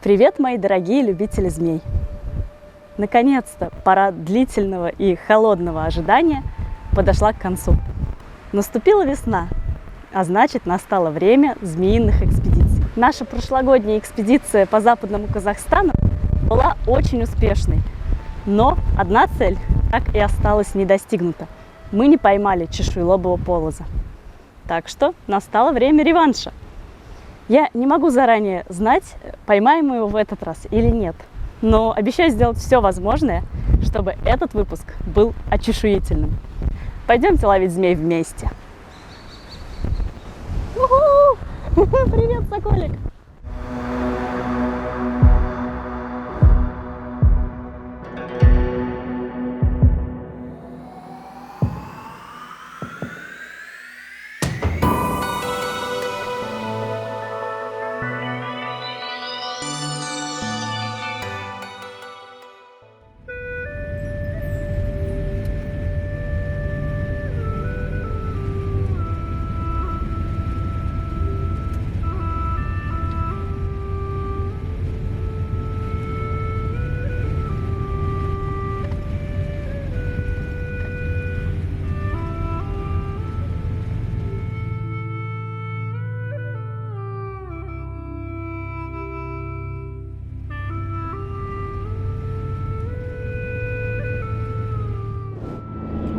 Привет, мои дорогие любители змей! Наконец-то пора длительного и холодного ожидания подошла к концу. Наступила весна, а значит, настало время змеиных экспедиций. Наша прошлогодняя экспедиция по западному Казахстану была очень успешной, но одна цель так и осталась не достигнута. Мы не поймали чешуелобого полоза. Так что настало время реванша. Я не могу заранее знать, поймаем мы его в этот раз или нет, но обещаю сделать все возможное, чтобы этот выпуск был очешуительным. Пойдемте ловить змей вместе. Привет, соколик!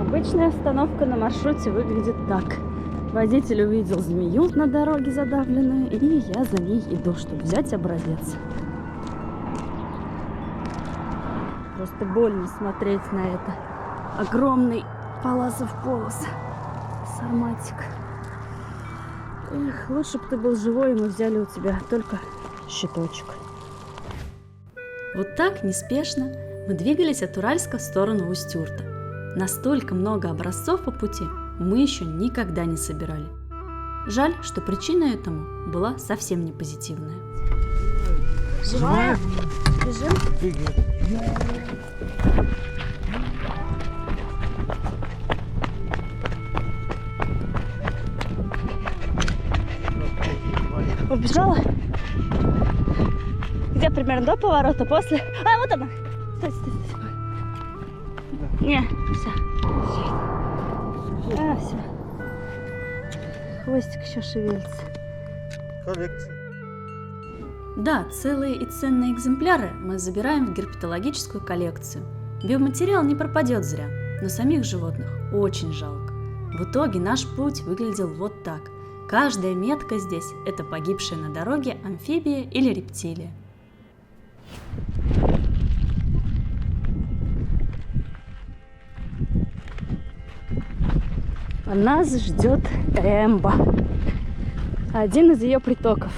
Обычная остановка на маршруте выглядит так. Водитель увидел змею на дороге задавленную, и я за ней иду, чтобы взять образец. Просто больно смотреть на это. Огромный полозов полос. Сарматик. Эх, лучше бы ты был живой, и мы взяли у тебя только щиточек. Вот так неспешно мы двигались от Уральска в сторону Усть-Урта. Настолько много образцов по пути мы еще никогда не собирали. Жаль, что причина этому была совсем не позитивная. Живая? Бежим? Убежала? Где примерно до поворота, после? А, вот она! Стой, стой, стой. Не, все. А, все. Хвостик еще шевелится. Коллекция. Да, целые и ценные экземпляры мы забираем в герпетологическую коллекцию. Биоматериал не пропадет зря, но самих животных очень жалко. В итоге наш путь выглядел вот так. Каждая метка здесь – это погибшая на дороге амфибия или рептилия. Нас ждет Эмба, один из ее притоков.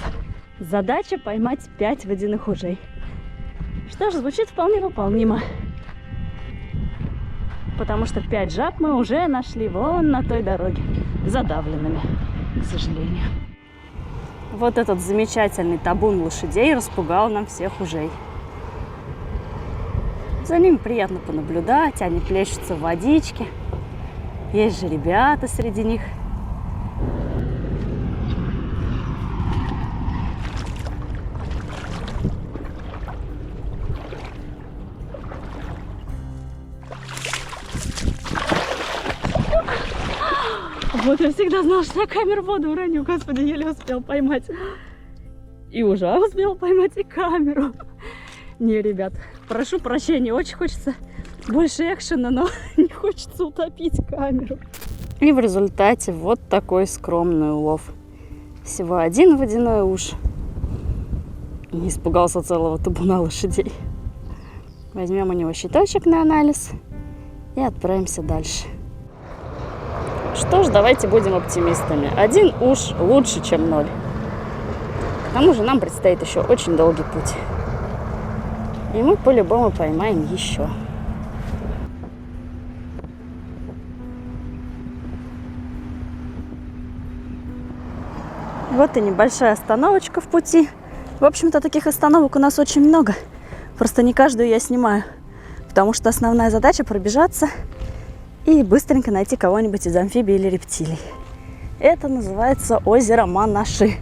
Задача поймать 5 водяных ужей. Что ж, звучит вполне выполнимо. Потому что 5 жаб мы уже нашли вон на той дороге, задавленными, к сожалению. Вот этот замечательный табун лошадей распугал нам всех ужей. За ними приятно понаблюдать, они плещутся в водичке. Есть же ребята среди них. Вот я всегда знала, что я камеру в воду уроню. Господи, еле успел поймать. И уже успел поймать и камеру. Не, ребят, прошу прощения, очень хочется больше экшена, но не хочется утопить камеру. И в результате вот такой скромный улов. Всего один водяной уж. Не испугался целого табуна лошадей. Возьмем у него щиточек на анализ и отправимся дальше. Что ж, давайте будем оптимистами. Один уж лучше, чем 0. К тому же нам предстоит еще очень долгий путь. И мы по-любому поймаем еще. Вот и небольшая остановочка в пути. В общем-то, таких остановок у нас очень много. Просто не каждую я снимаю. Потому что основная задача пробежаться и быстренько найти кого-нибудь из амфибий или рептилий. Это называется озеро Манаши.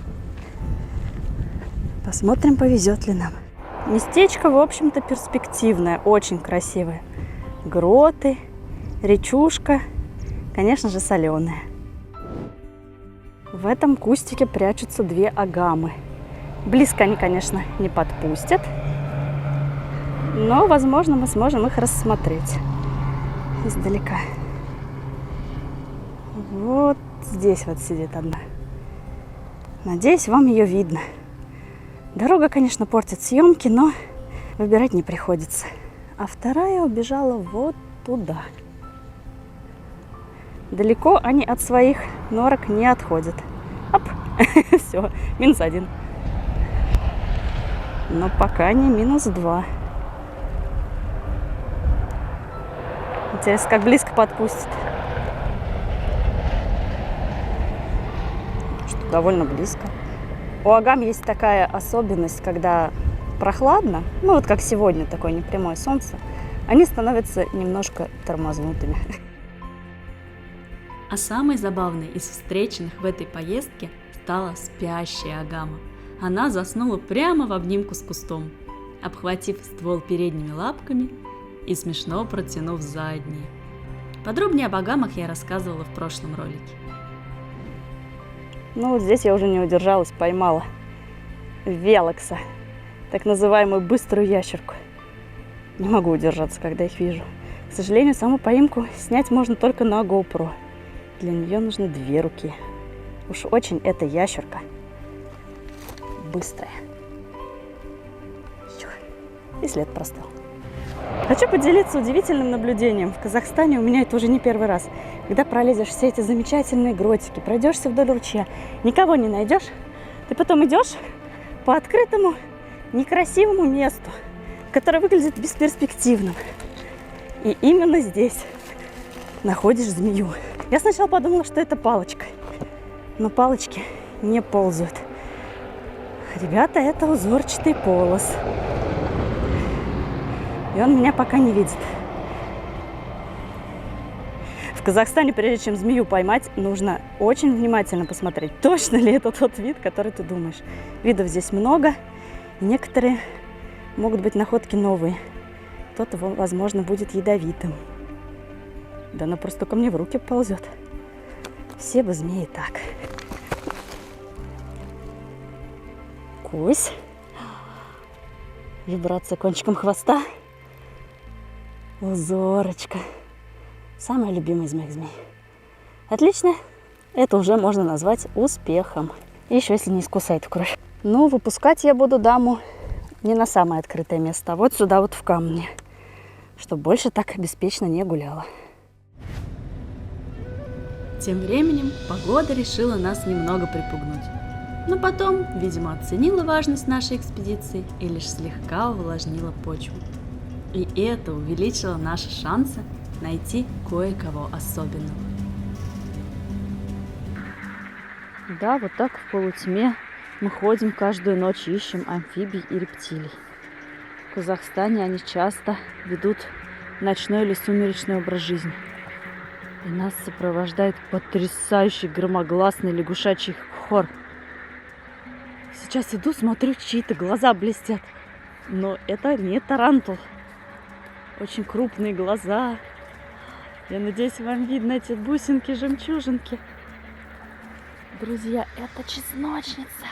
Посмотрим, повезет ли нам. Местечко, в общем-то, перспективное, очень красивое. Гроты, речушка, конечно же, соленая. В этом кустике прячутся две агамы. Близко они, конечно, не подпустят, но, возможно, мы сможем их рассмотреть издалека. Вот здесь вот сидит одна. Надеюсь, вам ее видно. Дорога, конечно, портит съемки, но выбирать не приходится. А вторая убежала вот туда. Далеко они от своих норок не отходят. Оп, все, -1. Но пока не -2. Интересно, как близко подпустит. Что довольно близко. У агам есть такая особенность, когда прохладно, ну вот как сегодня, такое непрямое солнце, они становятся немножко тормознутыми. А самой забавной из встреченных в этой поездке стала спящая агама. Она заснула прямо в обнимку с кустом, обхватив ствол передними лапками и смешно протянув задние. Подробнее об агамах я рассказывала в прошлом ролике. Ну вот здесь я уже не удержалась, поймала велокса, так называемую быструю ящерку. Не могу удержаться, когда их вижу. К сожалению, саму поимку снять можно только на GoPro. Для нее нужны 2 руки. Уж очень эта ящерка быстрая. И след простыл. Хочу поделиться удивительным наблюдением. В Казахстане у меня это уже не первый раз. Когда пролезешь все эти замечательные гротики, пройдешься вдоль ручья, никого не найдешь, ты потом идешь по открытому, некрасивому месту, которое выглядит бесперспективным. И именно здесь находишь змею. Я сначала подумала, что это палочка, но палочки не ползают. Ребята, это узорчатый полос. И он меня пока не видит. В Казахстане, прежде чем змею поймать, нужно очень внимательно посмотреть, точно ли это тот вид, который ты думаешь. Видов здесь много, и некоторые могут быть находки новые. Кто-то, возможно, будет ядовитым. Да она просто ко мне в руки ползет. Все бы змеи так. Кусь. Вибрация кончиком хвоста. Узорочка. Самый любимый из моих змей. Отлично. Это уже можно назвать успехом. Еще если не искусает в кровь. Ну, выпускать я буду даму не на самое открытое место, а вот сюда вот в камни. Чтобы больше так беспечно не гуляла. Тем временем погода решила нас немного припугнуть. Но потом, видимо, оценила важность нашей экспедиции и лишь слегка увлажнила почву. И это увеличило наши шансы найти кое-кого особенного. Да, вот так в полутьме мы ходим каждую ночь, ищем амфибий и рептилий. В Казахстане они часто ведут ночной или сумеречный образ жизни. И нас сопровождает потрясающий громогласный лягушачий хор. Сейчас иду, смотрю, чьи-то глаза блестят. Но это не тарантул. Очень крупные глаза. Я надеюсь, вам видно эти бусинки, жемчужинки. Друзья, это чесночница.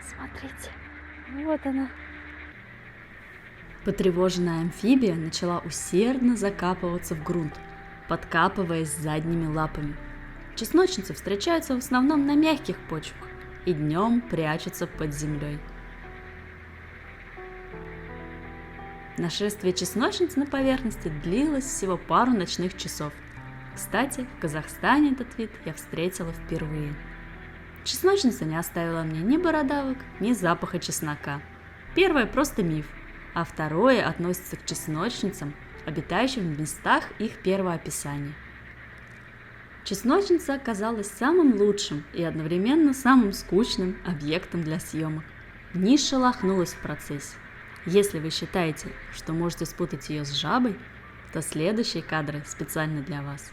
Смотрите, вот она. Потревоженная амфибия начала усердно закапываться в грунт, подкапываясь задними лапами. Чесночницы встречаются в основном на мягких почвах и днем прячутся под землей. Нашествие чесночниц на поверхности длилось всего пару ночных часов. Кстати, в Казахстане этот вид я встретила впервые. Чесночница не оставила мне ни бородавок, ни запаха чеснока. Первое просто миф, а второе относится к чесночницам, обитающим в местах их первого описания. Чесночница оказалась самым лучшим и одновременно самым скучным объектом для съемок. Не шелохнулась в процессе. Если вы считаете, что можете спутать ее с жабой, то следующие кадры специально для вас.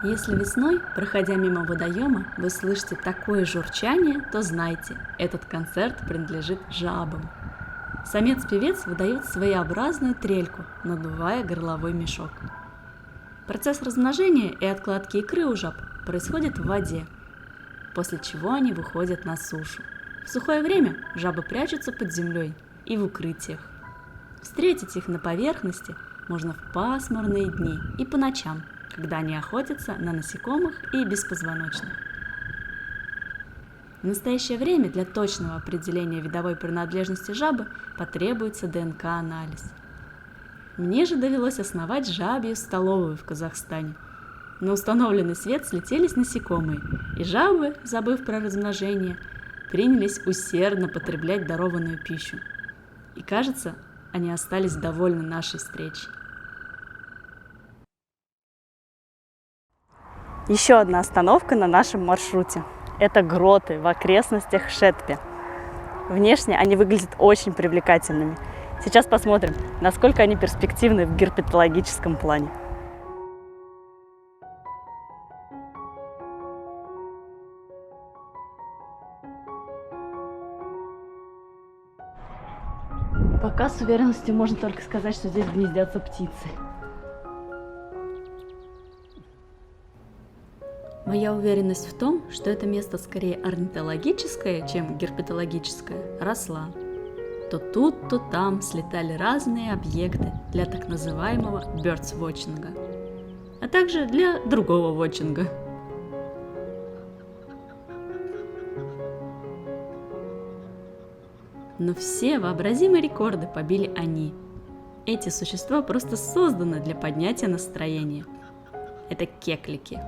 Если весной, проходя мимо водоема, вы слышите такое журчание, то знайте, этот концерт принадлежит жабам. Самец-певец выдает своеобразную трельку, надувая горловой мешок. Процесс размножения и откладки икры у жаб происходит в воде, после чего они выходят на сушу. В сухое время жабы прячутся под землей и в укрытиях. Встретить их на поверхности можно в пасмурные дни и по ночам, когда они охотятся на насекомых и беспозвоночных. В настоящее время для точного определения видовой принадлежности жабы потребуется ДНК-анализ. Мне же довелось основать жабью столовую в Казахстане. На установленный свет слетелись насекомые, и жабы, забыв про размножение, принялись усердно потреблять дарованную пищу. И кажется, они остались довольны нашей встречей. Еще одна остановка на нашем маршруте. Это гроты в окрестностях Шетпе. Внешне они выглядят очень привлекательными. Сейчас посмотрим, насколько они перспективны в герпетологическом плане. Пока с уверенностью можно только сказать, что здесь гнездятся птицы. Моя уверенность в том, что это место скорее орнитологическое, чем герпетологическое, росла. То тут, то там слетали разные объекты для так называемого birdwatching, а также для другого вотчинга. Но все вообразимые рекорды побили они. Эти существа просто созданы для поднятия настроения. Это кеклики.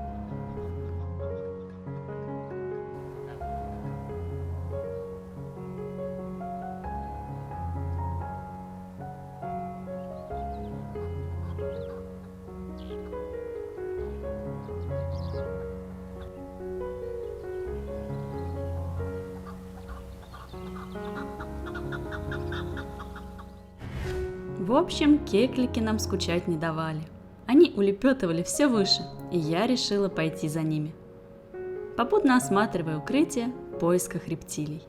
В общем, кеклики нам скучать не давали. Они улепетывали все выше, и я решила пойти за ними, попутно осматривая укрытие в поисках рептилий.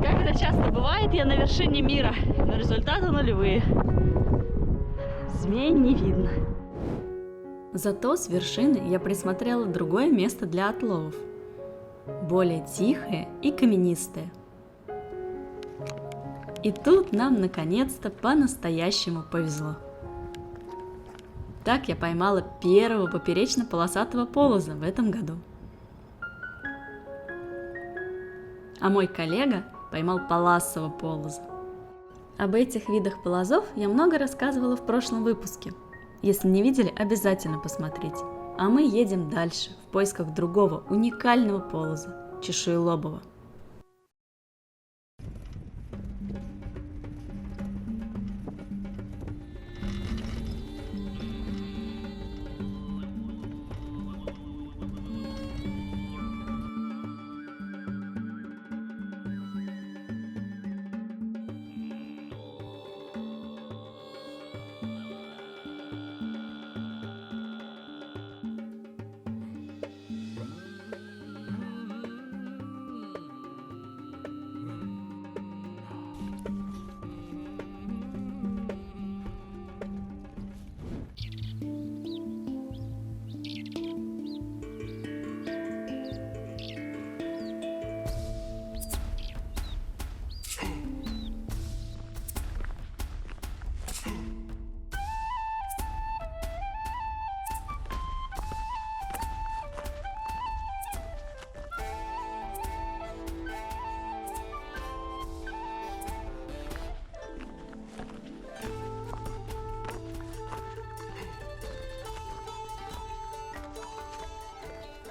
Как это часто бывает, я на вершине мира, но результаты нулевые. Змей не видно. Зато с вершины я присмотрела другое место для отловов. Более тихое и каменистое. И тут нам наконец-то по-настоящему повезло. Так я поймала первого поперечно-полосатого полоза в этом году. А мой коллега поймал полосатого полоза. Об этих видах полозов я много рассказывала в прошлом выпуске. Если не видели, обязательно посмотрите. А мы едем дальше, в поисках другого уникального полоза – чешуелобого.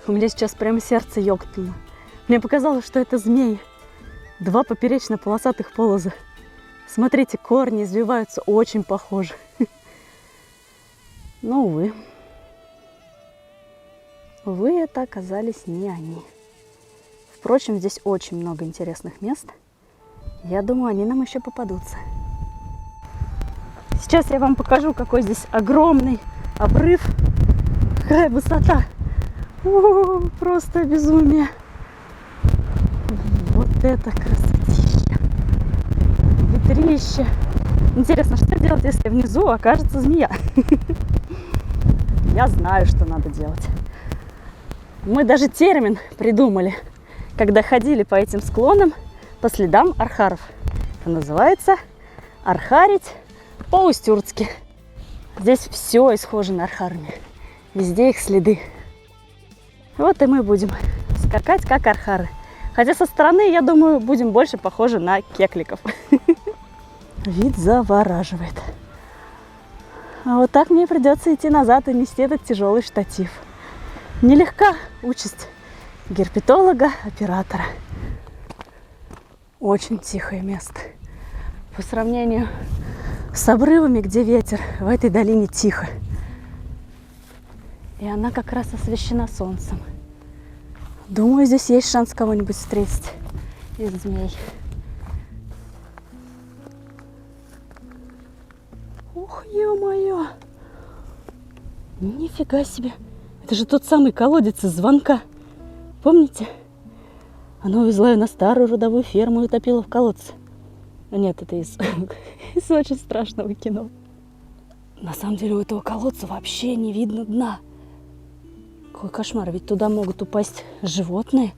У меня сейчас прямо сердце ёкнуло. Мне показалось, что это змеи. Два поперечно-полосатых полоза. Смотрите, корни извиваются очень похожи. Но, увы. Увы, это оказались не они. Впрочем, здесь очень много интересных мест. Я думаю, они нам еще попадутся. Сейчас я вам покажу, какой здесь огромный обрыв. Какая высота. О, просто безумие. Вот это красотища. Ветрище. Интересно, что делать, если внизу окажется змея? Я знаю, что надо делать. Мы даже термин придумали, когда ходили по этим склонам по следам архаров. Это называется архарить по-устюрцки. Здесь все исхожено архарами. Везде их следы. Вот и мы будем скакать, как архары. Хотя со стороны, я думаю, будем больше похожи на кекликов. Вид завораживает. А вот так мне придется идти назад и нести этот тяжелый штатив. Нелегка участь герпетолога, оператора. Очень тихое место. По сравнению с обрывами, где ветер, в этой долине тихо. И она как раз освещена солнцем. Думаю, здесь есть шанс кого-нибудь встретить из змей. Ух, ё-моё! Нифига себе! Это же тот самый колодец из звонка. Помните? Она увезла ее на старую родовую ферму и утопила в колодце. Нет, это из очень страшного кино. На самом деле у этого колодца вообще не видно дна. Какой кошмар, ведь туда могут упасть животные,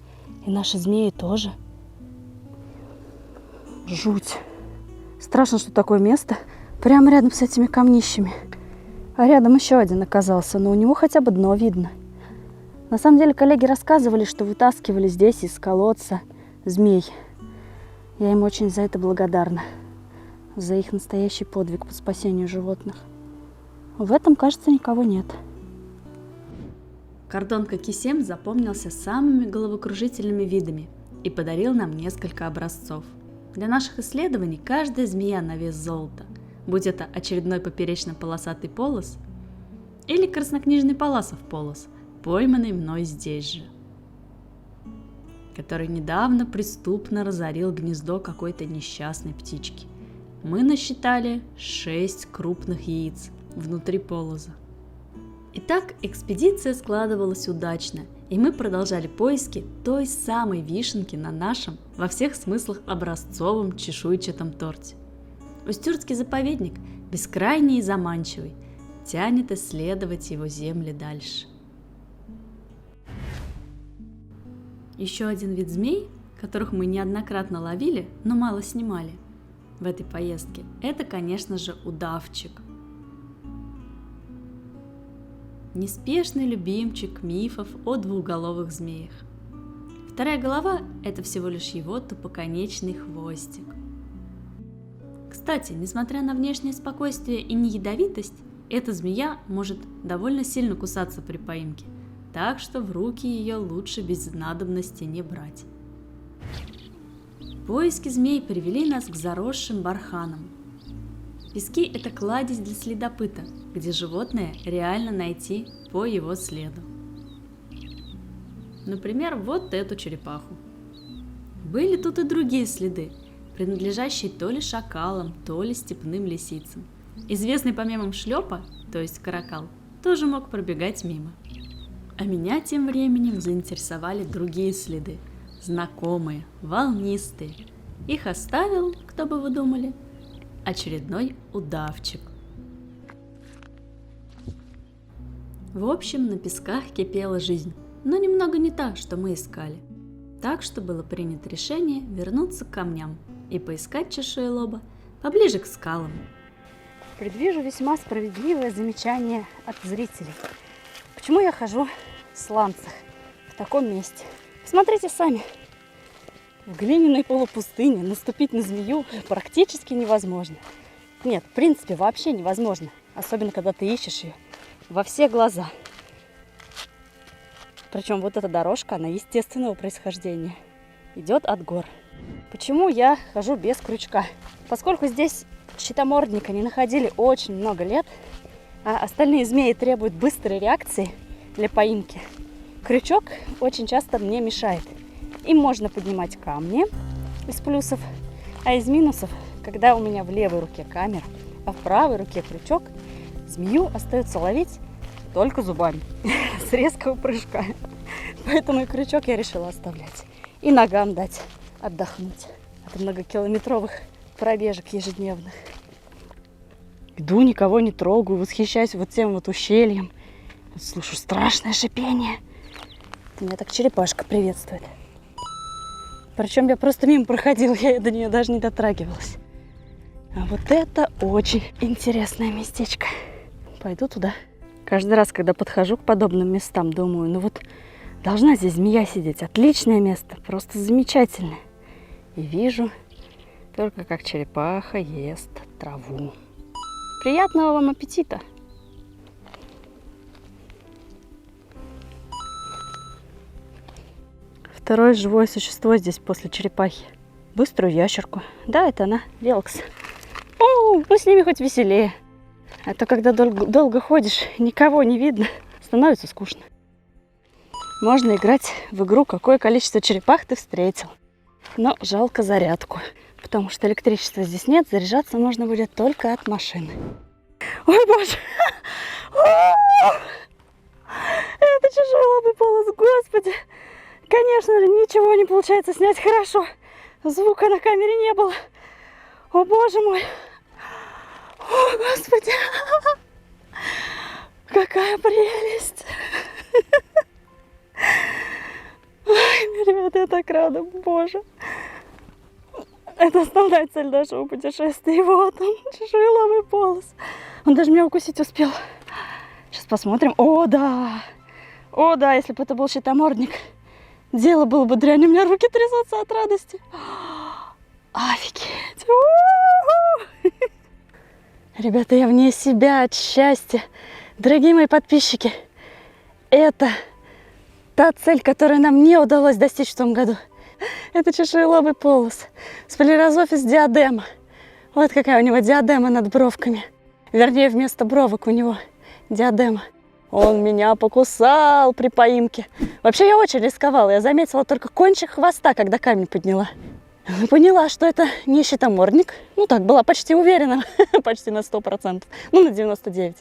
и наши змеи тоже. Жуть. Страшно, что такое место прямо рядом с этими камнищами. А рядом еще один оказался, но у него хотя бы дно видно. На самом деле коллеги рассказывали, что вытаскивали здесь из колодца змей. Я им очень за это благодарна. За их настоящий подвиг по спасению животных. В этом, кажется, никого нет. Кордон Кокисем запомнился самыми головокружительными видами и подарил нам несколько образцов. Для наших исследований каждая змея на вес золота, будь это очередной поперечно-полосатый полос или краснокнижный полосов полос, пойманный мной здесь же, который недавно преступно разорил гнездо какой-то несчастной птички. Мы насчитали 6 крупных яиц внутри полоза. Итак, экспедиция складывалась удачно, и мы продолжали поиски той самой вишенки на нашем, во всех смыслах образцовом чешуйчатом торте. Устюртский заповедник, бескрайний и заманчивый, тянет исследовать его земли дальше. Еще один вид змей, которых мы неоднократно ловили, но мало снимали в этой поездке, это, конечно же, удавчик. Неспешный любимчик мифов о двуголовых змеях. Вторая голова – это всего лишь его тупоконечный хвостик. Кстати, несмотря на внешнее спокойствие и неядовитость, эта змея может довольно сильно кусаться при поимке, так что в руки ее лучше без надобности не брать. Поиски змей привели нас к заросшим барханам. Пески – это кладезь для следопыта, где животное реально найти по его следу. Например, вот эту черепаху. Были тут и другие следы, принадлежащие то ли шакалам, то ли степным лисицам. Известный по мемам шлепа, то есть каракал, тоже мог пробегать мимо. А меня тем временем заинтересовали другие следы, знакомые, волнистые. Их оставил, кто бы вы думали, очередной удавчик. В общем, на песках кипела жизнь, но немного не та, что мы искали. Так что было принято решение вернуться к камням и поискать чешуелоба поближе к скалам. Предвижу весьма справедливое замечание от зрителей. Почему я хожу в сланцах в таком месте? Посмотрите сами. В глиняной полупустыне наступить на змею практически невозможно. Нет, в принципе, вообще невозможно. Особенно, когда ты ищешь ее во все глаза. Причем вот эта дорожка, она естественного происхождения. Идет от гор. Почему я хожу без крючка? Поскольку здесь щитомордника не находили очень много лет, а остальные змеи требуют быстрой реакции для поимки, крючок очень часто мне мешает. Им можно поднимать камни из плюсов, а из минусов, когда у меня в левой руке камера, а в правой руке крючок, змею остается ловить только зубами, с резкого прыжка. Поэтому и крючок я решила оставлять. И ногам дать отдохнуть от многокилометровых пробежек ежедневных. Иду, никого не трогаю, восхищаюсь вот тем вот ущельем. Слышу страшное шипение. Меня так черепашка приветствует. Причем я просто мимо проходила, я до нее даже не дотрагивалась. А вот это очень интересное местечко. Пойду туда. Каждый раз, когда подхожу к подобным местам, думаю, ну вот должна здесь змея сидеть. Отличное место, просто замечательное. И вижу только, как черепаха ест траву. Приятного вам аппетита! Второе живое существо здесь после черепахи. Быструю ящерку. Да, это она, Велкс. О, ну с ними хоть веселее. А то, когда долго ходишь, никого не видно, становится скучно. Можно играть в игру, какое количество черепах ты встретил. Но жалко зарядку, потому что электричества здесь нет, заряжаться можно будет только от машины. Ой, боже! Это тяжелый полос, господи! Конечно же, ничего не получается снять хорошо. Звука на камере не было. О, боже мой! О, господи! Какая прелесть! Ой, ребята, я так рада, боже! Это основная цель нашего путешествия. И вот он, чешуеловый полос. Он даже меня укусить успел. Сейчас посмотрим. О, да! О, да, если бы это был щитомордник, дело было бы дрянь. У меня руки трясутся от радости. Офигеть! У-ху! Ребята, я вне себя от счастья. Дорогие мои подписчики, это та цель, которую нам не удалось достичь в том году. Это чешуеловый полос. Сплерозофис диадема. Вот какая у него диадема над бровками. Вернее, вместо бровок у него диадема. Он меня покусал при поимке. Вообще, я очень рисковала. Я заметила только кончик хвоста, когда камень подняла. Поняла, что это не щитомордник. Ну так, была почти уверена. Почти на 100%. Ну, на 99%.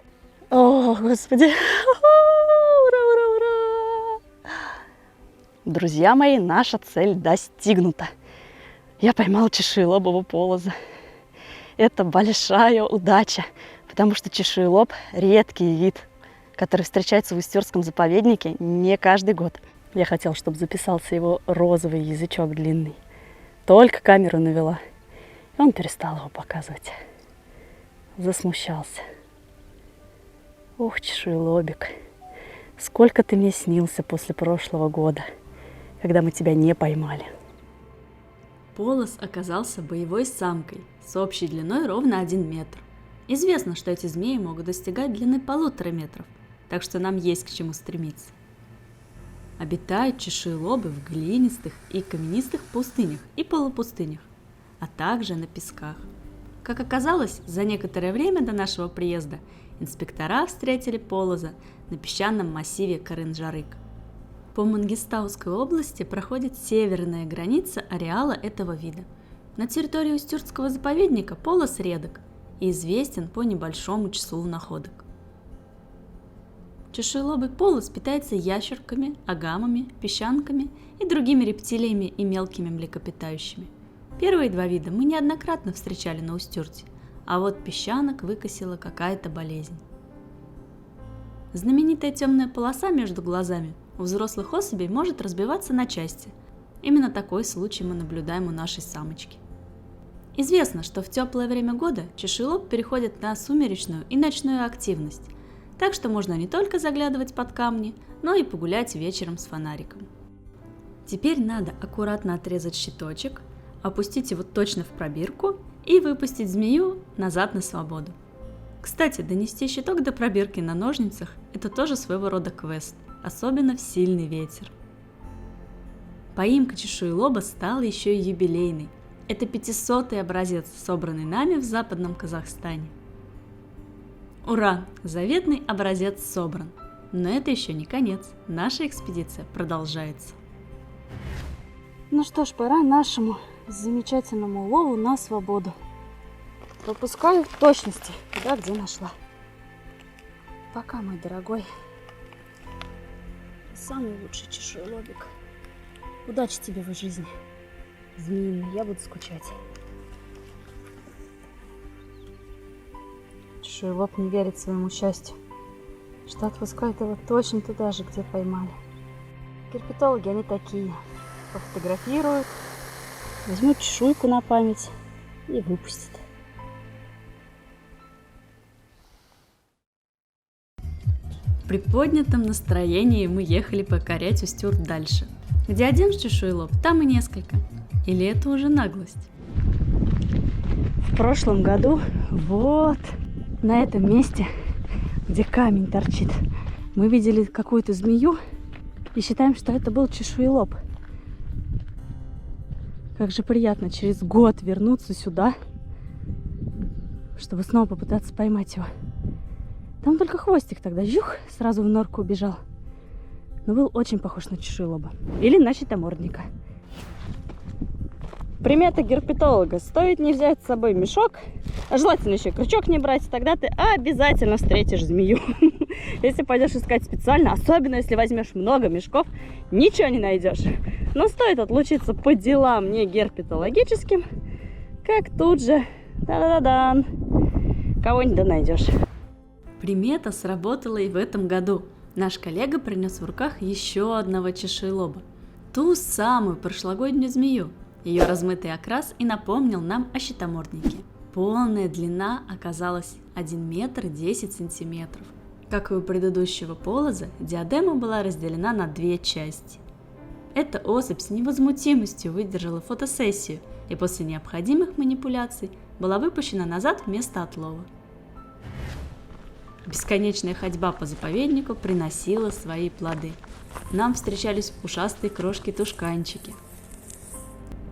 О, господи. Ура, ура, ура. Друзья мои, наша цель достигнута. Я поймала чешуелобого полоза. Это большая удача, потому что чешуелоб – редкий вид, который встречается в Устюртском заповеднике не каждый год. Я хотела, чтобы записался его розовый язычок длинный. Только камеру навела, и он перестал его показывать. Засмущался. Ох, чешуелобик, сколько ты мне снился после прошлого года, когда мы тебя не поймали. Полос оказался боевой самкой с общей длиной ровно 1 метр. Известно, что эти змеи могут достигать длины 1,5 метра, так что нам есть к чему стремиться. Обитают чешуелобы в глинистых и каменистых пустынях и полупустынях, а также на песках. Как оказалось, за некоторое время до нашего приезда инспектора встретили полоза на песчаном массиве Карынжарык. По Мангистауской области проходит северная граница ареала этого вида. На территории Устюртского заповедника полос редок и известен по небольшому числу находок. Чешуелобый полос питается ящерками, агамами, песчанками и другими рептилиями и мелкими млекопитающими. Первые 2 вида мы неоднократно встречали на Устюрте, а вот песчанок выкосила какая-то болезнь. Знаменитая темная полоса между глазами у взрослых особей может разбиваться на части. Именно такой случай мы наблюдаем у нашей самочки. Известно, что в теплое время года чешуелоб переходит на сумеречную и ночную активность, так что можно не только заглядывать под камни, но и погулять вечером с фонариком. Теперь надо аккуратно отрезать щиточек, опустить его точно в пробирку и выпустить змею назад на свободу. Кстати, донести щиток до пробирки на ножницах – это тоже своего рода квест, особенно в сильный ветер. Поимка чешуелоба стала еще и юбилейной. Это 500-й образец, собранный нами в Западном Казахстане. Ура! Заветный образец собран. Но это еще не конец. Наша экспедиция продолжается. Ну что ж, пора нашему замечательному улову на свободу. Пропускаю в точности туда, где нашла. пока, мой дорогой. Самый лучший чешуелобик. Удачи тебе в жизни. Змеиный, я буду скучать. Чешуелоб не верит своему счастью, что отпускают его точно туда же, где поймали. Герпетологи, они такие. Пофотографируют, возьмут чешуйку на память и выпустят. В приподнятом настроении мы ехали покорять Устюрт дальше. Где один чешуелоб, там и несколько. Или это уже наглость? В прошлом году вот на этом месте, где камень торчит, мы видели какую-то змею и считаем, что это был чешуелоб. Как же приятно через год вернуться сюда, чтобы снова попытаться поймать его. Там только хвостик тогда, жух, сразу в норку убежал. Но был очень похож на чешуелоба. Или на щитомордника. Примета герпетолога. Стоит не взять с собой мешок, а желательно еще крючок не брать, тогда ты обязательно встретишь змею. Если пойдешь искать специально, особенно если возьмешь много мешков, ничего не найдешь. Но стоит отлучиться по делам не герпетологическим, как тут же, да-да-да-дан, кого-нибудь да найдешь. Примета сработала и в этом году. Наш коллега принес в руках еще одного чешуелоба. Ту самую прошлогоднюю змею. Ее размытый окрас и напомнил нам о щитоморднике. Полная длина оказалась 1 метр 10 сантиметров. Как и у предыдущего полоза, диадема была разделена на 2 части. Эта особь с невозмутимостью выдержала фотосессию и после необходимых манипуляций была выпущена назад вместо отлова. Бесконечная ходьба по заповеднику приносила свои плоды. Нам встречались пушастые крошки-тушканчики,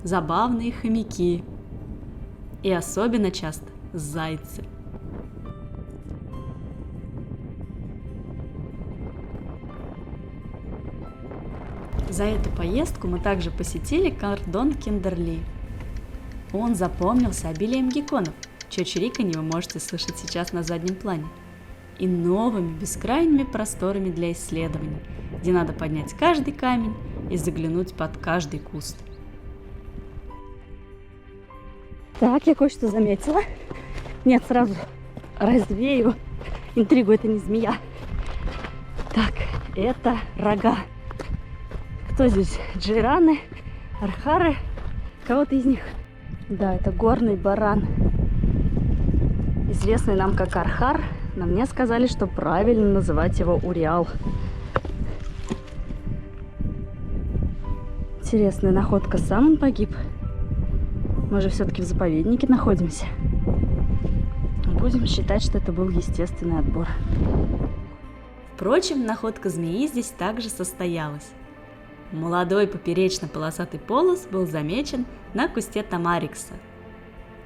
забавные хомяки и особенно часто зайцы. За эту поездку мы также посетили кордон Кимберли. Он запомнился обилием гекконов, чье чириканье вы можете слышать сейчас на заднем плане, и новыми бескрайними просторами для исследований, где надо поднять каждый камень и заглянуть под каждый куст. Так, я кое-что заметила. Нет, сразу развею интригу, это не змея. Так, это рога. Кто здесь? Джейраны, архары? Кого-то из них? Да, это горный баран. Известный нам как архар, но мне сказали, что правильно называть его уриал. Интересная находка. Сам он погиб? Мы же все-таки в заповеднике находимся. Будем считать, что это был естественный отбор. Впрочем, находка змеи здесь также состоялась. Молодой поперечно-полосатый полос был замечен на кусте тамарикса.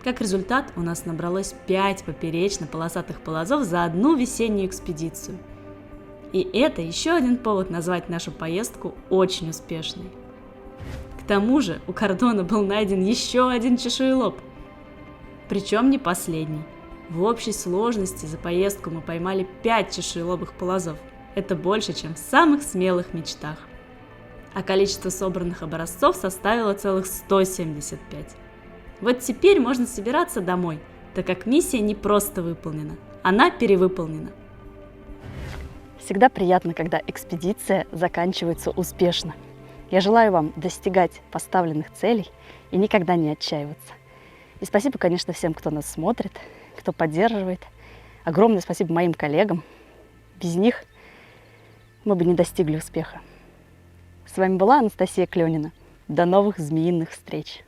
Как результат, у нас набралось 5 поперечно-полосатых полозов за одну весеннюю экспедицию. И это еще один повод назвать нашу поездку очень успешной. К тому же у кордона был найден еще один чешуелоб. Причем не последний. В общей сложности за поездку мы поймали 5 чешуелобых полозов. Это больше, чем в самых смелых мечтах. А количество собранных образцов составило целых 175. Вот теперь можно собираться домой, так как миссия не просто выполнена, она перевыполнена. Всегда приятно, когда экспедиция заканчивается успешно. Я желаю вам достигать поставленных целей и никогда не отчаиваться. И спасибо, конечно, всем, кто нас смотрит, кто поддерживает. Огромное спасибо моим коллегам. Без них мы бы не достигли успеха. С вами была Анастасия Клёнина. До новых змеиных встреч!